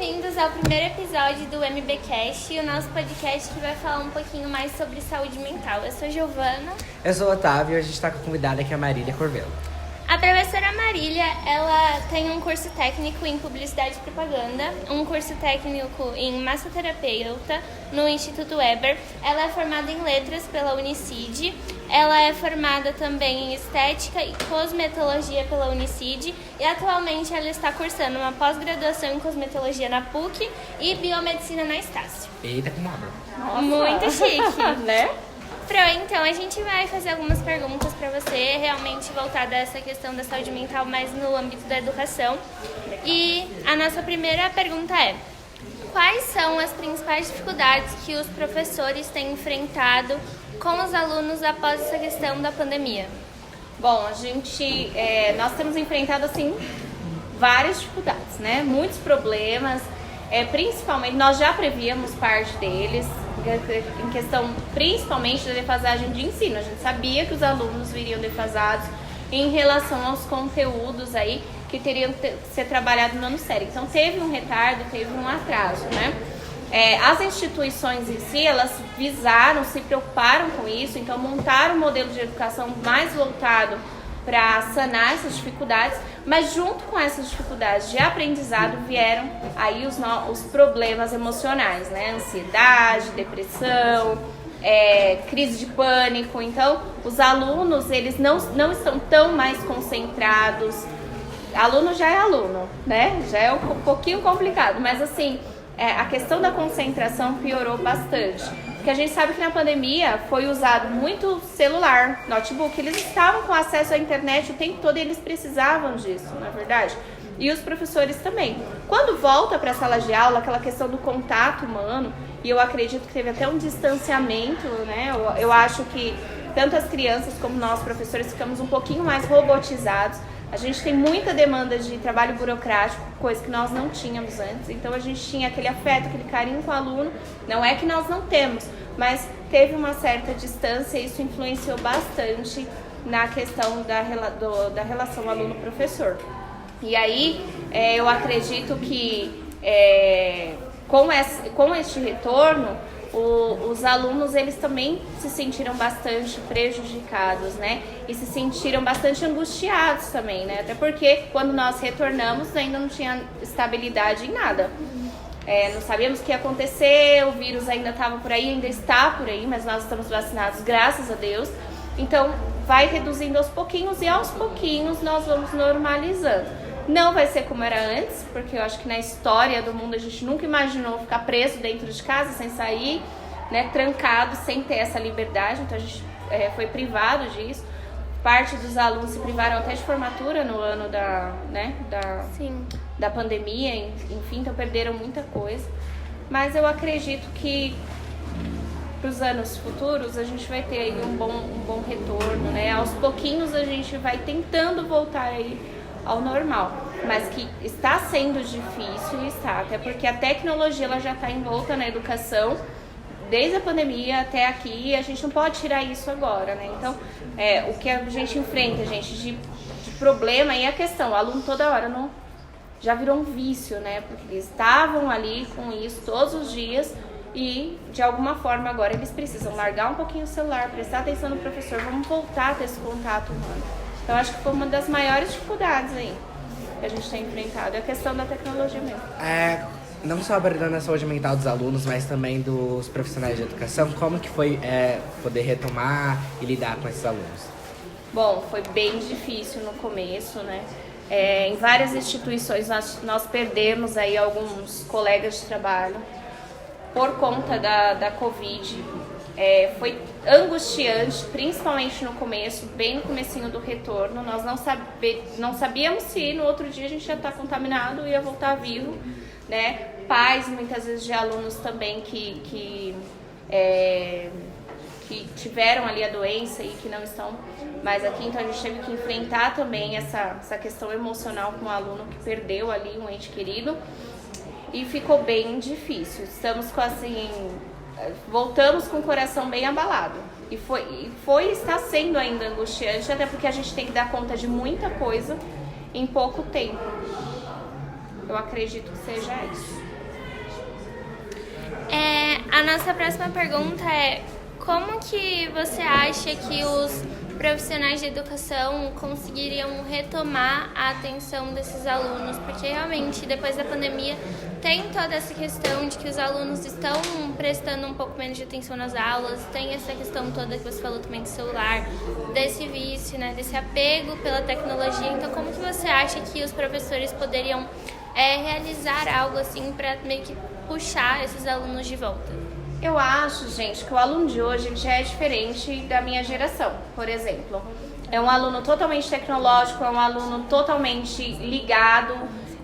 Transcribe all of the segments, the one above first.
bem-vindos ao primeiro episódio do MBcast, o nosso podcast que vai falar um pouquinho mais sobre saúde mental. Eu sou Giovana. Eu sou o Otávio e a gente está com a convidada que é a Marília Corvelo. A professora Marília, ela tem um curso técnico em Publicidade e Propaganda, um curso técnico em Massoterapeuta no Instituto Weber. Ela é formada em Letras pela Unicid. Ela é formada também em Estética e Cosmetologia pela Unicid. E atualmente ela está cursando uma pós-graduação em Cosmetologia na PUC e Biomedicina na Estácio. Eita, que nada. Nossa. Muito chique, né? Então a gente vai fazer algumas perguntas para você, realmente voltada a essa questão da saúde mental, mais no âmbito da educação. E a nossa primeira pergunta é: quais são as principais dificuldades que os professores têm enfrentado com os alunos após essa questão da pandemia? Bom, nós temos enfrentado, assim, várias dificuldades, né? Muitos problemas, principalmente, nós já prevíamos parte deles, em questão principalmente da defasagem de ensino. A gente sabia que os alunos viriam defasados em relação aos conteúdos aí que teriam que ser trabalhados no ano sério. Então teve um retardo, teve um atraso, né? As instituições em si, elas se preocuparam com isso, então montaram um modelo de educação mais voltado para sanar essas dificuldades, mas junto com essas dificuldades de aprendizado vieram aí os problemas emocionais, né? Ansiedade, depressão, crise de pânico. Então, os alunos, eles não estão tão mais concentrados. Aluno já é aluno, né? Já é um pouquinho complicado, mas assim, a questão da concentração piorou bastante. Porque a gente sabe que na pandemia foi usado muito celular, notebook. Eles estavam com acesso à internet o tempo todo e eles precisavam disso, não é verdade? E os professores também. Quando volta para a sala de aula, aquela questão do contato humano, e eu acredito que teve até um distanciamento, né? Eu acho que tanto as crianças como nós, professores, ficamos um pouquinho mais robotizados. A gente tem muita demanda de trabalho burocrático, coisa que nós não tínhamos antes. Então a gente tinha aquele afeto, aquele carinho com o aluno. Não é que nós não temos, mas teve uma certa distância e isso influenciou bastante na questão da relação aluno-professor. E aí eu acredito que com este retorno, os alunos, eles também se sentiram bastante prejudicados, né? E se sentiram bastante angustiados também, né? Até porque quando nós retornamos ainda não tinha estabilidade em nada. Não sabíamos o que ia acontecer, o vírus ainda estava por aí, ainda está por aí, mas nós estamos vacinados, graças a Deus. Então vai reduzindo aos pouquinhos e aos pouquinhos nós vamos normalizando. Não vai ser como era antes, porque eu acho que na história do mundo a gente nunca imaginou ficar preso dentro de casa, sem sair, né, trancado, sem ter essa liberdade. Então a gente foi privado disso. Parte dos alunos se privaram até de formatura no ano da pandemia, enfim, então perderam muita coisa. Mas eu acredito que para os anos futuros a gente vai ter aí um bom retorno, né? Aos pouquinhos a gente vai tentando voltar aí ao normal, mas que está sendo difícil, até porque a tecnologia ela já está envolta na educação desde a pandemia até aqui e a gente não pode tirar isso agora, né? Então, o que a gente enfrenta, de problema e a questão, o aluno toda hora já virou um vício, né? Porque eles estavam ali com isso todos os dias e de alguma forma agora eles precisam largar um pouquinho o celular, prestar atenção no professor, vamos voltar a ter esse contato humano. Então, acho que foi uma das maiores dificuldades aí que a gente tem enfrentado, é a questão da tecnologia mesmo. Não só abordando a saúde mental dos alunos, mas também dos profissionais de educação, como que foi poder retomar e lidar com esses alunos? Bom, foi bem difícil no começo, né? Em várias instituições nós perdemos aí alguns colegas de trabalho por conta da Covid. Foi angustiante, principalmente no começo, bem no comecinho do retorno. Nós não sabíamos se no outro dia a gente ia estar contaminado e ia voltar vivo, né? Pais, muitas vezes, de alunos também que tiveram ali a doença e que não estão mais aqui. Então a gente teve que enfrentar também essa questão emocional com o aluno que perdeu ali um ente querido e ficou bem difícil. Voltamos com o coração bem abalado. E está sendo ainda angustiante, até porque a gente tem que dar conta de muita coisa em pouco tempo. Eu acredito que seja isso. A nossa próxima pergunta é: como que você acha que os profissionais de educação conseguiriam retomar a atenção desses alunos? Porque realmente, depois da pandemia, tem toda essa questão de que os alunos estão prestando um pouco menos de atenção nas aulas, tem essa questão toda que você falou também do celular, desse vício, né, desse apego pela tecnologia. Então, como que você acha que os professores poderiam realizar algo assim para meio que puxar esses alunos de volta? Eu acho, gente, que o aluno de hoje ele já é diferente da minha geração, por exemplo. É um aluno totalmente tecnológico, é um aluno totalmente ligado,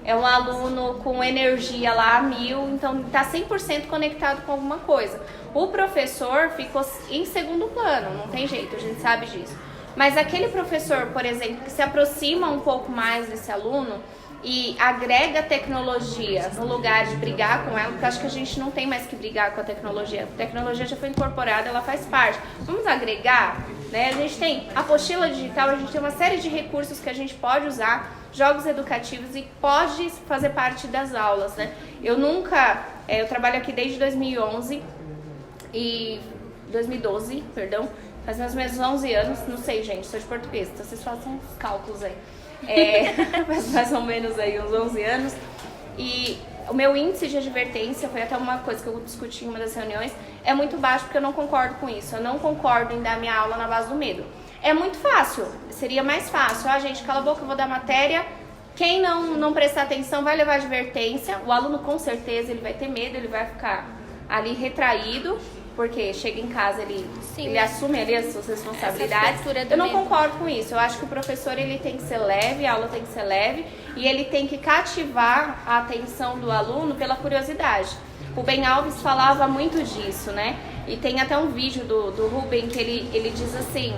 é um aluno com energia lá a 1000, então está 100% conectado com alguma coisa. O professor ficou em segundo plano, não tem jeito, a gente sabe disso. Mas aquele professor, por exemplo, que se aproxima um pouco mais desse aluno e agrega tecnologia no lugar de brigar com ela, porque eu acho que a gente não tem mais que brigar com a tecnologia. A tecnologia já foi incorporada, ela faz parte. Vamos agregar, né? A gente tem apostila digital, a gente tem uma série de recursos que a gente pode usar, jogos educativos, e pode fazer parte das aulas, né? Eu trabalho aqui desde 2011 e 2012, perdão, faz mais ou menos 11 anos, não sei, gente, sou de português, então vocês façam uns cálculos aí. Faz mais ou menos aí uns 11 anos, e o meu índice de advertência, foi até uma coisa que eu discuti em uma das reuniões, é muito baixo, porque eu não concordo com isso. Eu não concordo em dar minha aula na base do medo. É muito fácil, seria mais fácil. Gente, cala a boca, eu vou dar matéria, quem não prestar atenção vai levar advertência. O aluno com certeza ele vai ter medo, ele vai ficar ali retraído, porque chega em casa, ele assume ali as suas responsabilidades. Eu não concordo com isso. Eu acho que o professor ele tem que ser leve, a aula tem que ser leve, e ele tem que cativar a atenção do aluno pela curiosidade. O Rubem Alves falava muito disso, né? E tem até um vídeo do Rubem que ele diz assim,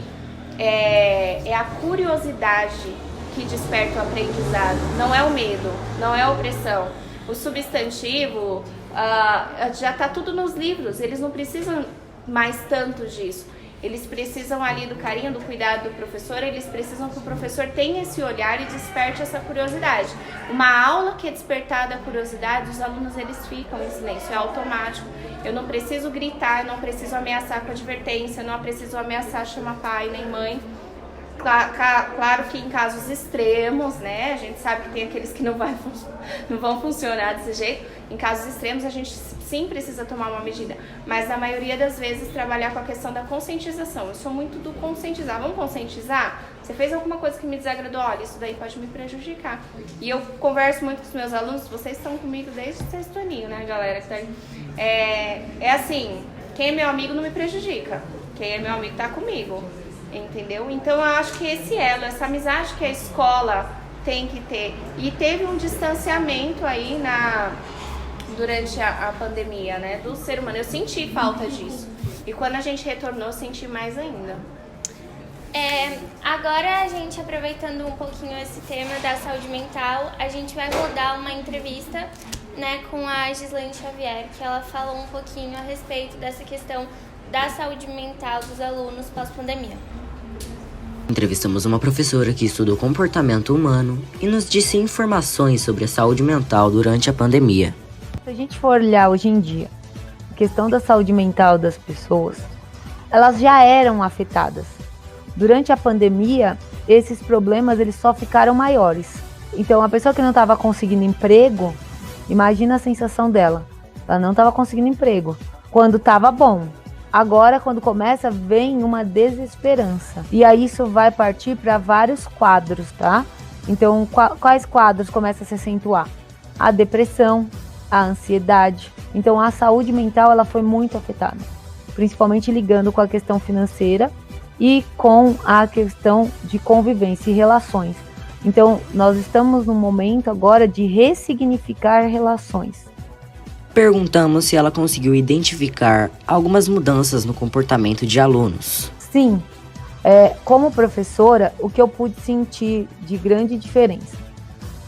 é a curiosidade que desperta o aprendizado, não é o medo, não é a opressão. O substantivo já está tudo nos livros, eles não precisam mais tanto disso. Eles precisam ali do carinho, do cuidado do professor, eles precisam que o professor tenha esse olhar e desperte essa curiosidade. Uma aula que é despertada a curiosidade, os alunos eles ficam em silêncio, é automático. Eu não preciso gritar, eu não preciso ameaçar com advertência, eu não preciso ameaçar chamar pai nem mãe. Claro que em casos extremos, né, a gente sabe que tem aqueles que não vão funcionar desse jeito. Em casos extremos a gente sim precisa tomar uma medida, mas na maioria das vezes trabalhar com a questão da conscientização. Eu sou muito do conscientizar. Vamos conscientizar? Você fez alguma coisa que me desagradou, olha, isso daí pode me prejudicar. E eu converso muito com os meus alunos, vocês estão comigo desde o sexto aninho, né, galera? É assim, quem é meu amigo não me prejudica, quem é meu amigo tá comigo. Entendeu? Então eu acho que esse elo, essa amizade que a escola tem que ter, e teve um distanciamento aí durante a pandemia, né, do ser humano. Eu senti falta disso, e quando a gente retornou eu senti mais ainda. Agora, a gente aproveitando um pouquinho esse tema da saúde mental, a gente vai rodar uma entrevista, né, com a Gislaine Xavier, que ela falou um pouquinho a respeito dessa questão da saúde mental dos alunos pós-pandemia. Entrevistamos uma professora que estudou comportamento humano e nos disse informações sobre a saúde mental durante a pandemia. Se a gente for olhar hoje em dia, a questão da saúde mental das pessoas, elas já eram afetadas. Durante a pandemia, esses problemas eles só ficaram maiores. Então, a pessoa que não estava conseguindo emprego, imagina a sensação dela. Ela não estava conseguindo emprego quando estava bom. Agora, quando começa, vem uma desesperança. E aí isso vai partir para vários quadros, tá? Então, quais quadros começam a se acentuar? A depressão, a ansiedade. Então, a saúde mental ela foi muito afetada, principalmente ligando com a questão financeira e com a questão de convivência e relações. Então, nós estamos num momento agora de ressignificar relações. Perguntamos se ela conseguiu identificar algumas mudanças no comportamento de alunos. Sim, como professora, o que eu pude sentir de grande diferença.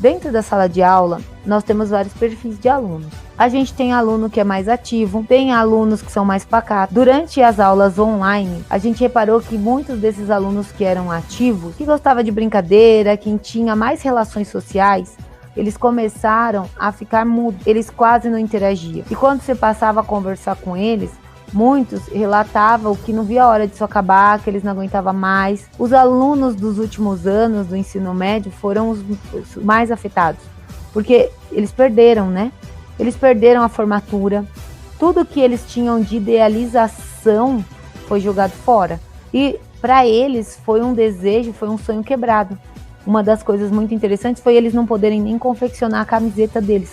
Dentro da sala de aula, nós temos vários perfis de alunos. A gente tem aluno que é mais ativo, tem alunos que são mais pacatos. Durante as aulas online, a gente reparou que muitos desses alunos que eram ativos, que gostavam de brincadeira, quem tinha mais relações sociais, eles começaram a ficar mudos, eles quase não interagiam. E quando você passava a conversar com eles, muitos relatavam que não via a hora disso acabar, que eles não aguentavam mais. Os alunos dos últimos anos do ensino médio foram os mais afetados, porque eles perderam, né? Eles perderam a formatura, tudo que eles tinham de idealização foi jogado fora. E para eles foi um desejo, foi um sonho quebrado. Uma das coisas muito interessantes foi eles não poderem nem confeccionar a camiseta deles.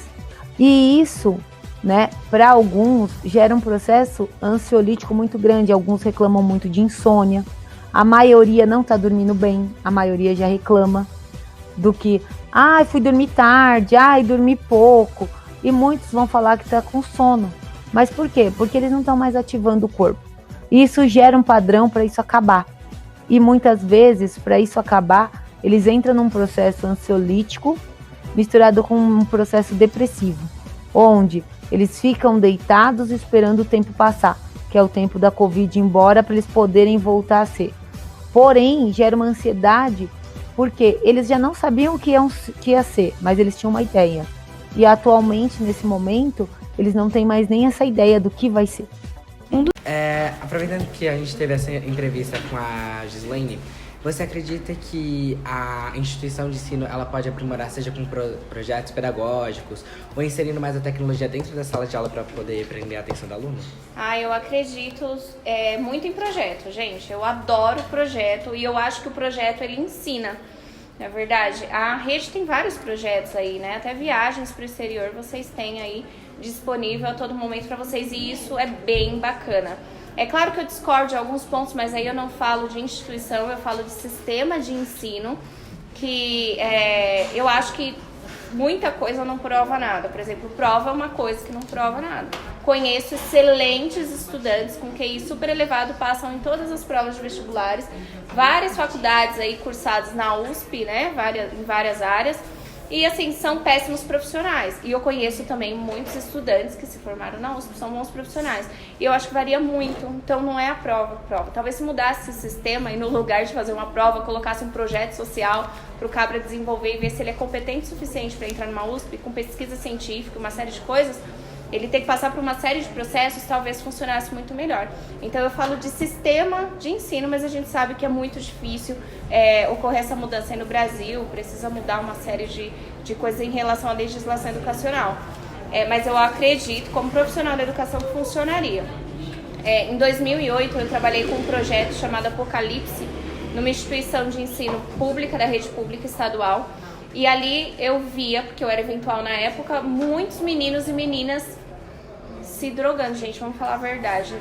E isso, né, para alguns gera um processo ansiolítico muito grande. Alguns reclamam muito de insônia. A maioria não está dormindo bem, a maioria já reclama do que, fui dormir tarde, dormi pouco. E muitos vão falar que está com sono. Mas por quê? Porque eles não estão mais ativando o corpo. E isso gera um padrão para isso acabar. E muitas vezes, para isso acabar, eles entram num processo ansiolítico misturado com um processo depressivo, onde eles ficam deitados esperando o tempo passar, que é o tempo da Covid ir embora, para eles poderem voltar a ser. Porém, gera uma ansiedade, porque eles já não sabiam o que ia ser, mas eles tinham uma ideia. E atualmente, nesse momento, eles não têm mais nem essa ideia do que vai ser. Aproveitando que a gente teve essa entrevista com a Gislaine, você acredita que a instituição de ensino ela pode aprimorar, seja com projetos pedagógicos ou inserindo mais a tecnologia dentro da sala de aula para poder prender a atenção do aluno? Eu acredito muito em projeto, gente. Eu adoro projeto e eu acho que o projeto ele ensina. Na verdade, a rede tem vários projetos aí, né? Até viagens para o exterior vocês têm aí disponível a todo momento para vocês e isso é bem bacana. É claro que eu discordo de alguns pontos, mas aí eu não falo de instituição, eu falo de sistema de ensino, que eu acho que muita coisa não prova nada. Por exemplo, prova uma coisa que não prova nada. Conheço excelentes estudantes com QI super elevado, passam em todas as provas de vestibulares, várias faculdades aí cursadas na USP, né, em várias áreas. E assim, são péssimos profissionais. E eu conheço também muitos estudantes que se formaram na USP, são bons profissionais. E eu acho que varia muito, então não é a prova. Talvez se mudasse esse sistema e no lugar de fazer uma prova, colocasse um projeto social para o cabra desenvolver e ver se ele é competente o suficiente para entrar numa USP, com pesquisa científica, uma série de coisas, ele tem que passar por uma série de processos, talvez funcionasse muito melhor. Então eu falo de sistema de ensino, mas a gente sabe que é muito difícil ocorrer essa mudança aí no Brasil, precisa mudar uma série de coisas em relação à legislação educacional. Mas eu acredito, como profissional da educação, que funcionaria. Em 2008 eu trabalhei com um projeto chamado Apocalipse, numa instituição de ensino pública, da rede pública estadual. E ali eu via, porque eu era eventual na época, muitos meninos e meninas se drogando, gente, vamos falar a verdade,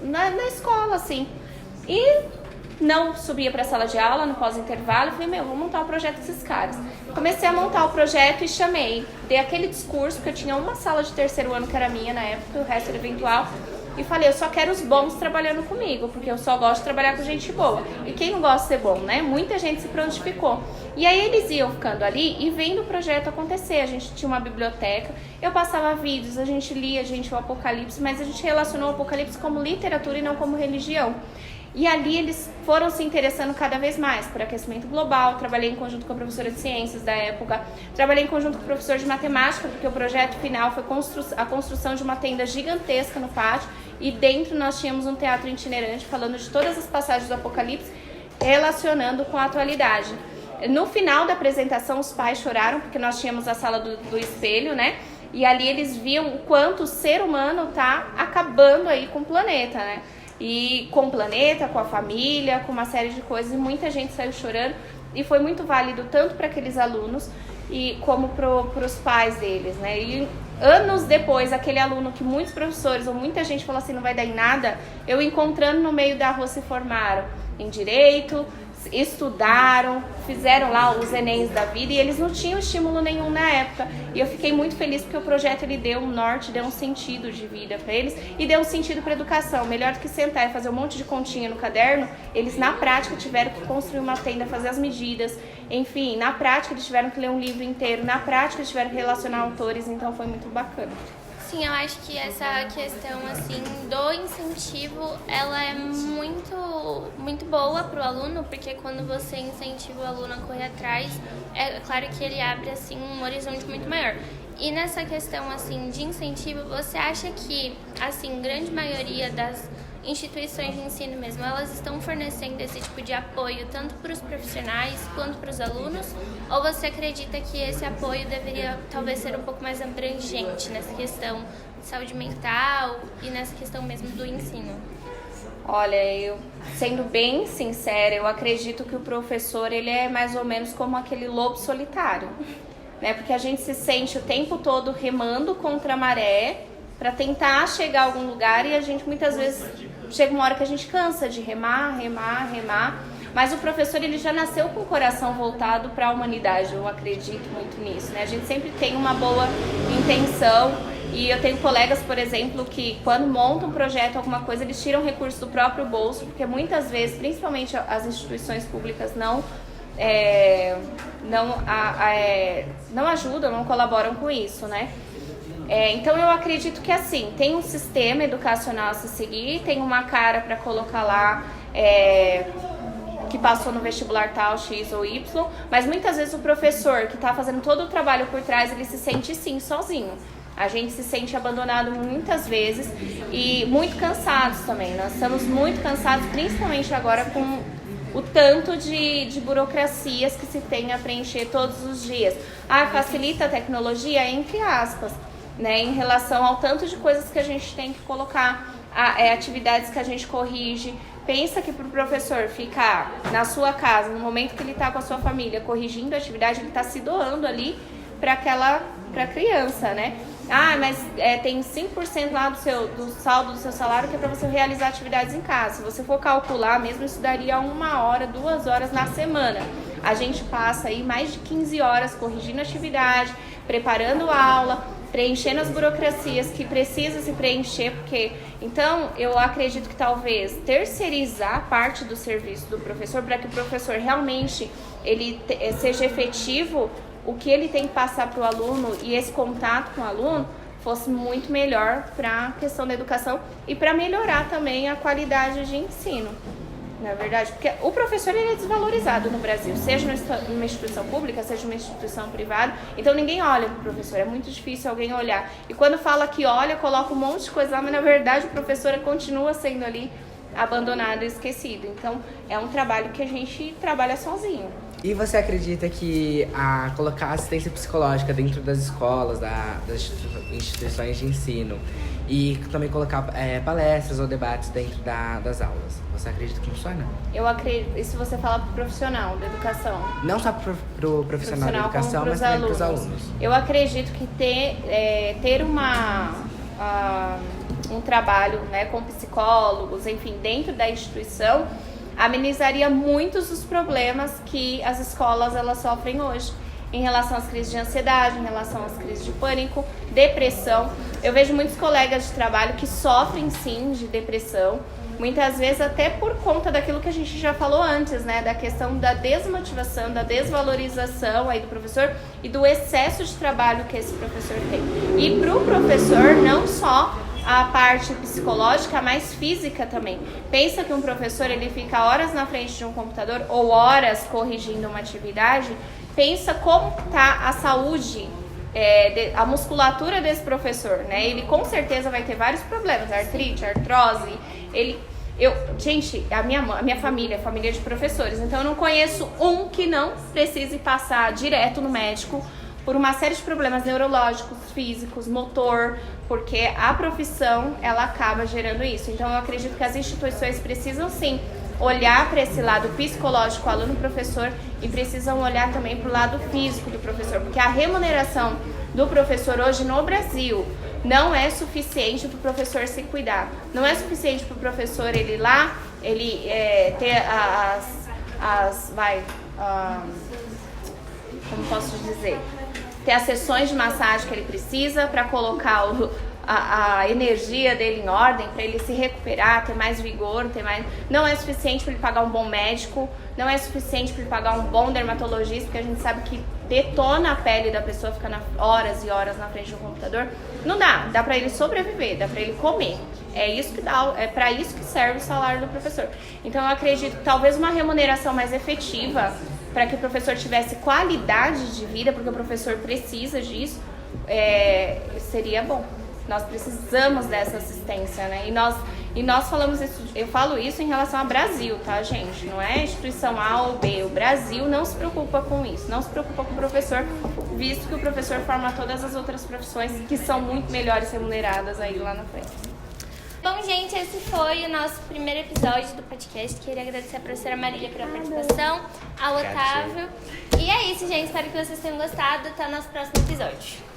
na escola, assim. E não subia para a sala de aula no pós-intervalo, eu falei, vou montar um projeto com esses caras. Comecei a montar o projeto e chamei, dei aquele discurso, porque eu tinha uma sala de terceiro ano que era minha na época, o resto era eventual. E falei, eu só quero os bons trabalhando comigo, porque eu só gosto de trabalhar com gente boa. E quem não gosta de ser bom, né? Muita gente se prontificou. E aí eles iam ficando ali e vendo o projeto acontecer. A gente tinha uma biblioteca, eu passava vídeos, a gente lia, o Apocalipse, mas a gente relacionou o Apocalipse como literatura e não como religião. E ali eles foram se interessando cada vez mais por aquecimento global. Trabalhei em conjunto com a professora de ciências da época, trabalhei em conjunto com o professor de matemática, porque o projeto final foi a construção de uma tenda gigantesca no pátio e dentro nós tínhamos um teatro itinerante falando de todas as passagens do Apocalipse, relacionando com a atualidade. No final da apresentação os pais choraram porque nós tínhamos a sala do espelho, né? E ali eles viam o quanto o ser humano está acabando aí com o planeta, né? E com o planeta, com a família, com uma série de coisas, e muita gente saiu chorando, e foi muito válido tanto para aqueles alunos e como para os pais deles, né? E anos depois, aquele aluno que muitos professores ou muita gente falou assim, não vai dar em nada, eu encontrando no meio da rua se formaram em direito, estudaram, fizeram lá os Enems da vida e eles não tinham estímulo nenhum na época. E eu fiquei muito feliz porque o projeto ele deu um norte, deu um sentido de vida para eles e deu um sentido para a educação. Melhor do que sentar e fazer um monte de continha no caderno, eles na prática tiveram que construir uma tenda, fazer as medidas, enfim, na prática eles tiveram que ler um livro inteiro, na prática eles tiveram que relacionar autores, então foi muito bacana. assim, eu acho que essa questão, assim, do incentivo, ela é muito boa pro aluno, porque quando você incentiva o aluno a correr atrás, é claro que ele abre, assim, um horizonte muito maior. E nessa questão, assim, de incentivo, você acha que, assim, grande maioria das instituições de ensino mesmo, elas estão fornecendo esse tipo de apoio tanto para os profissionais quanto para os alunos? Ou você acredita que esse apoio deveria talvez ser um pouco mais abrangente nessa questão de saúde mental e nessa questão mesmo do ensino? Olha, eu sendo bem sincera, eu acredito que o professor ele é mais ou menos como aquele lobo solitário, né? Porque a gente se sente o tempo todo remando contra a maré para tentar chegar a algum lugar e a gente muitas vezes chega uma hora que a gente cansa de remar, mas o professor ele já nasceu com o coração voltado para a humanidade, eu acredito muito nisso, né? A gente sempre tem uma boa intenção e eu tenho colegas, por exemplo, que quando montam um projeto, alguma coisa, eles tiram recursos do próprio bolso, porque muitas vezes, principalmente as instituições públicas não ajudam, não colaboram com isso, né? Então eu acredito que assim, tem um sistema educacional a se seguir, tem uma cara para colocar lá que passou no vestibular tal, X ou Y, mas muitas vezes o professor que está fazendo todo o trabalho por trás, ele se sente sim, sozinho. A gente se sente abandonado muitas vezes e muito cansados também. Nós estamos muito cansados, principalmente agora com o tanto de burocracias que se tem a preencher todos os dias. Facilita a tecnologia, entre aspas, né, em relação ao tanto de coisas que a gente tem que colocar, atividades que a gente corrige. Pensa que para o professor ficar na sua casa, no momento que ele está com a sua família, corrigindo a atividade, ele está se doando ali para a criança, né? Mas tem 5% lá do saldo do seu salário que é para você realizar atividades em casa. Se você for calcular mesmo, isso daria 1 hora, 2 horas na semana. A gente passa aí mais de 15 horas corrigindo a atividade, preparando a aula, preenchendo as burocracias que precisa se preencher, porque então eu acredito que talvez terceirizar parte do serviço do professor para que o professor realmente ele seja efetivo, o que ele tem que passar para o aluno e esse contato com o aluno fosse muito melhor para a questão da educação e para melhorar também a qualidade de ensino. Na verdade, porque o professor ele é desvalorizado no Brasil, seja numa instituição pública, seja numa instituição privada, então ninguém olha para o professor, é muito difícil alguém olhar. E quando fala que olha, coloca um monte de coisa lá, mas na verdade o professor continua sendo ali abandonado e esquecido. Então é um trabalho que a gente trabalha sozinho. E você acredita que colocar assistência psicológica dentro das escolas, das instituições de ensino e também colocar palestras ou debates dentro das aulas, você acredita que funciona? Eu acredito, isso você fala para o profissional da educação? Não só para o profissional da educação, mas também para os alunos. Eu acredito que ter um trabalho, né, com psicólogos, enfim, dentro da instituição, amenizaria muitos dos problemas que as escolas elas sofrem hoje, em relação às crises de ansiedade, em relação às crises de pânico, depressão. Eu vejo muitos colegas de trabalho que sofrem sim de depressão, muitas vezes até por conta daquilo que a gente já falou antes, né, da questão da desmotivação, da desvalorização aí do professor e do excesso de trabalho que esse professor tem. E para o professor, não só a parte psicológica, mas física também. Pensa que um professor ele fica horas na frente de um computador ou horas corrigindo uma atividade. Pensa como está a saúde, a musculatura desse professor, né? Ele com certeza vai ter vários problemas, artrite, artrose. Gente, a minha família é família de professores, então eu não conheço um que não precise passar direto no médico por uma série de problemas neurológicos, físicos, motor, porque a profissão, ela acaba gerando isso. Então, eu acredito que as instituições precisam, sim, olhar para esse lado psicológico, aluno-professor, e precisam olhar também para o lado físico do professor, porque a remuneração do professor hoje no Brasil não é suficiente para o professor se cuidar. Não é suficiente para o professor ele ir lá, ter como posso dizer, ter as sessões de massagem que ele precisa para colocar a energia dele em ordem, para ele se recuperar, ter mais vigor, não é suficiente para ele pagar um bom médico, não é suficiente para ele pagar um bom dermatologista, porque a gente sabe que detona a pele da pessoa, ficar horas e horas na frente do computador. Não dá pra ele sobreviver, dá pra ele comer. É isso que dá, é para isso que serve o salário do professor. Então eu acredito que talvez uma remuneração mais efetiva, para que o professor tivesse qualidade de vida, porque o professor precisa disso, seria bom. Nós precisamos dessa assistência, né? E nós falamos isso, eu falo isso em relação ao Brasil, tá, gente? Não é instituição A ou B. O Brasil não se preocupa com isso, não se preocupa com o professor, visto que o professor forma todas as outras profissões que são muito melhores remuneradas aí lá na frente. Bom, gente, esse foi o nosso primeiro episódio do podcast. Queria agradecer a professora Marília pela participação, ao Otávio. E é isso, gente. Espero que vocês tenham gostado. Até o nosso próximo episódio.